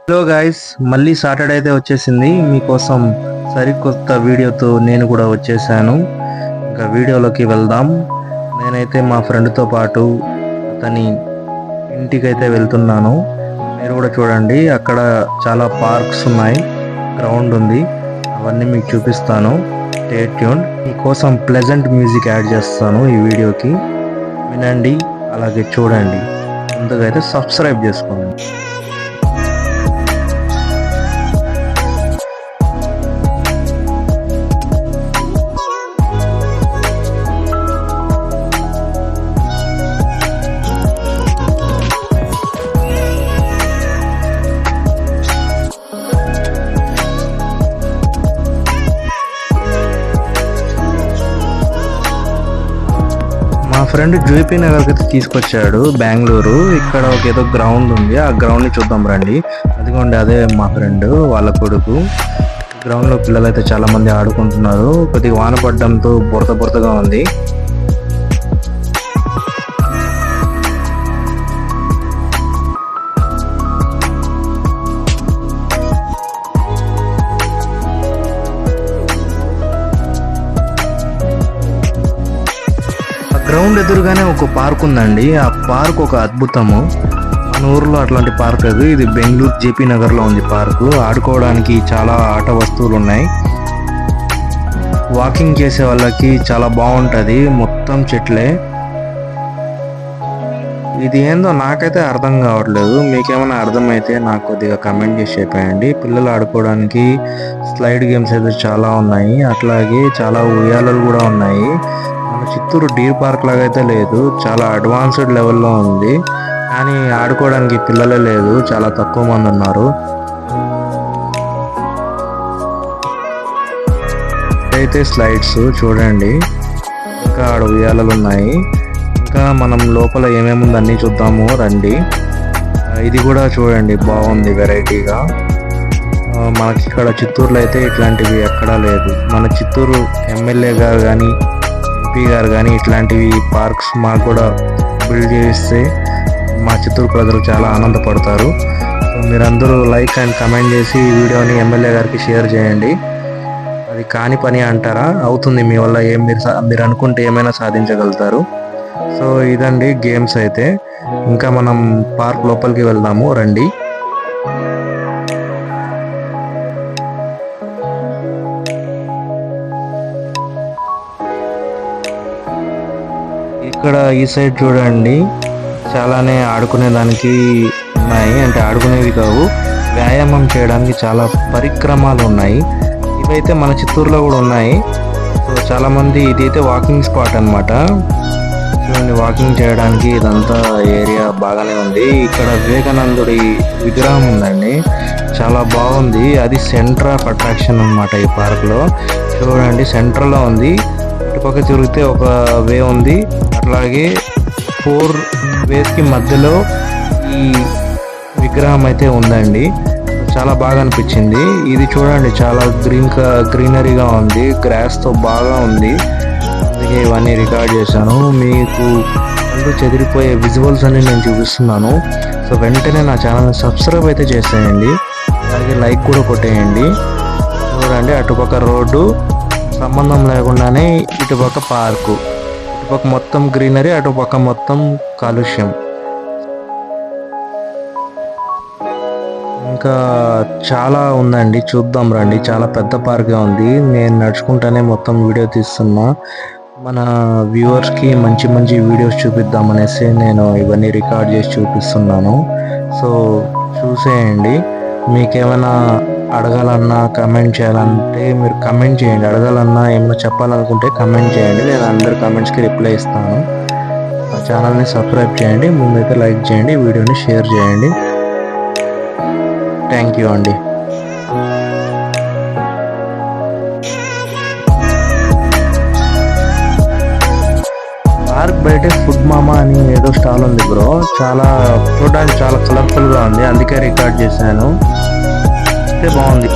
Hello guys, మళ్ళీ Saturday అయితే వచ్చేసింది. మీకోసం సరికొత్త వీడియోతో నేను కూడా వచ్చేసాను. ఇంకా వీడియోలోకి వెళ్దాం. నేనైతే మా ఫ్రెండ్తో పాటు అతని ఇంటికైతే వెళ్తున్నాను. మీరు కూడా చూడండి, అక్కడ చాలా పార్క్స్ ఉన్నాయి, గ్రౌండ్ ఉంది, అవన్నీ మీకు చూపిస్తాను. Stay tuned. మీకోసం ప్లెజెంట్ మ్యూజిక్ యాడ్ చేస్తాను ఈ వీడియోకి. వినండి, అలాగే చూడండి. ముందుగా అయితే సబ్స్క్రైబ్ చేసుకోండి. మా ఫ్రెండ్ జేపీ నగర్కి అయితే తీసుకొచ్చాడు, బెంగళూరు. ఇక్కడ ఒక ఏదో గ్రౌండ్ ఉంది, ఆ గ్రౌండ్ని చూద్దాం రండి. అదిగోండి, అదే మా ఫ్రెండ్ వాళ్ళ కొడుకు. గ్రౌండ్లో పిల్లలు అయితే చాలా మంది ఆడుకుంటున్నారు. కొద్దిగా వాన పడడంతో బురదగా ఉంది. గ్రౌండ్ ఎదురుగానే ఒక పార్క్ ఉందండి. ఆ పార్క్ ఒక అద్భుతము. మన ఊర్లో అట్లాంటి పార్క్ అది. ఇది బెంగళూరు జేపీ నగర్లో ఉంది పార్కు. ఆడుకోవడానికి చాలా ఆట వస్తువులు ఉన్నాయి. వాకింగ్ చేసే వాళ్ళకి చాలా బాగుంటుంది. మొత్తం చెట్లే. ఇది ఏందో నాకైతే అర్థం కావట్లేదు. మీకేమైనా అర్థమైతే నాకు కొద్దిగా కమెంట్ చేసి చెప్పండి. పిల్లలు ఆడుకోవడానికి స్లైడ్ గేమ్స్ అయితే చాలా ఉన్నాయి. అట్లాగే చాలా ఉయ్యాలలు కూడా ఉన్నాయి. మన చిత్తూరు డీర్ పార్క్ లాగా అయితే లేదు, చాలా అడ్వాన్స్డ్ లెవెల్లో ఉంది. కానీ ఆడుకోవడానికి పిల్లలే లేదు, చాలా తక్కువ మంది ఉన్నారు. అయితే స్లైడ్స్ చూడండి, ఇంకా ఆడ ఉయ్యాలలు ఉన్నాయి. ఇంకా మనం లోపల ఏమేముంది అన్నీ చూద్దాము రండి. ఇది కూడా చూడండి, బాగుంది వెరైటీగా. మనకి ఇక్కడ చిత్తూరులో అయితే ఇట్లాంటివి ఎక్కడా లేదు. మన చిత్తూరు ఎమ్మెల్యే గారు కానీ ఎంపీ గారు కానీ ఇట్లాంటివి పార్క్స్ మాకు కూడా బిల్డ్ చేస్తే మా చిత్తూరు ప్రజలు చాలా ఆనందపడతారు. సో మీరందరూ లైక్ అండ్ కమెంట్ చేసి ఈ వీడియోని ఎమ్మెల్యే గారికి షేర్ చేయండి. అది కాని పని అంటారా? అవుతుంది. మీ వల్ల మీరు అనుకుంటే ఏమైనా సాధించగలుగుతారు. సో ఇదండి గేమ్స్ అయితే. ఇంకా మనం పార్క్ లోపలికి వెళ్దాము రండి. ఇక్కడ ఈ సైడ్ చూడండి, చాలానే ఆడుకునేదానికి ఉన్నాయి. అంటే ఆడుకునేవి కావు, వ్యాయామం చేయడానికి చాలా పరిక్రమాలు ఉన్నాయి. ఇవైతే మన చిత్తూరులో కూడా ఉన్నాయి. సో చాలామంది ఇదైతే వాకింగ్ స్పాట్ అనమాట. చూడండి, వాకింగ్ చేయడానికి ఇదంతా ఏరియా బాగానే ఉంది. ఇక్కడ వివేకానందుడి విగ్రహం ఉందండి, చాలా బాగుంది. అది సెంటర్ ఆఫ్ అట్రాక్షన్ అనమాట ఈ పార్క్లో. చూడండి, సెంటర్లో ఉంది. ఇటుపక్క తిరిగితే ఒక వే ఉంది, అట్లాగే 4 వేస్కి మధ్యలో ఈ విగ్రహం అయితే ఉందండి. చాలా బాగా అనిపించింది. ఇది చూడండి, చాలా గ్రీనరీగా ఉంది, గ్రాస్తో బాగా ఉంది. అందుకే ఇవన్నీ రికార్డ్ చేశాను. మీకు కళ్ళు చెదిరిపోయే విజువల్స్ అన్ని నేను చూపిస్తున్నాను. సో వెంటనే నా ఛానల్ని సబ్స్క్రైబ్ అయితే చేసేయండి, అలాగే లైక్ కూడా కొట్టేయండి. చూడండి, అటుపక్క రోడ్డు, సంబంధం లేకుండానే ఇటుపక్క పార్కు, ఇటుపక్క మొత్తం గ్రీనరీ, అటుపక్క మొత్తం కాలుష్యం. ఇంకా చాలా ఉందండి, చూద్దాం రండి. చాలా పెద్ద పార్క్గా ఉంది. నేను నడుచుకుంటానే మొత్తం వీడియో తీస్తున్నా. మన వ్యూవర్స్కి మంచి మంచి వీడియోస్ చూపిద్దామనేసి నేను ఇవన్నీ రికార్డ్ చేసి చూపిస్తున్నాను. సో చూసేయండి. మీకేమైనా అడగాలన్నా కమెంట్ చేయాలంటే మీరు కమెంట్ చేయండి. అడగాలన్నా ఏమైనా చెప్పాలనుకుంటే కమెంట్ చేయండి, నేను అందరి కమెంట్స్కి రిప్లై ఇస్తాను. ఆ ఛానల్ని సబ్స్క్రైబ్ చేయండి, ముందైతే లైక్ చేయండి, వీడియోని షేర్ చేయండి. థ్యాంక్ యూ అండి. పార్క్ బయట ఫుడ్ మామా అని ఏదో స్టాల్ ఉంది బ్రో. చాలా చూడడానికి చాలా కలర్ఫుల్గా ఉంది, అందుకే రికార్డ్ చేశాను. బాగుంది.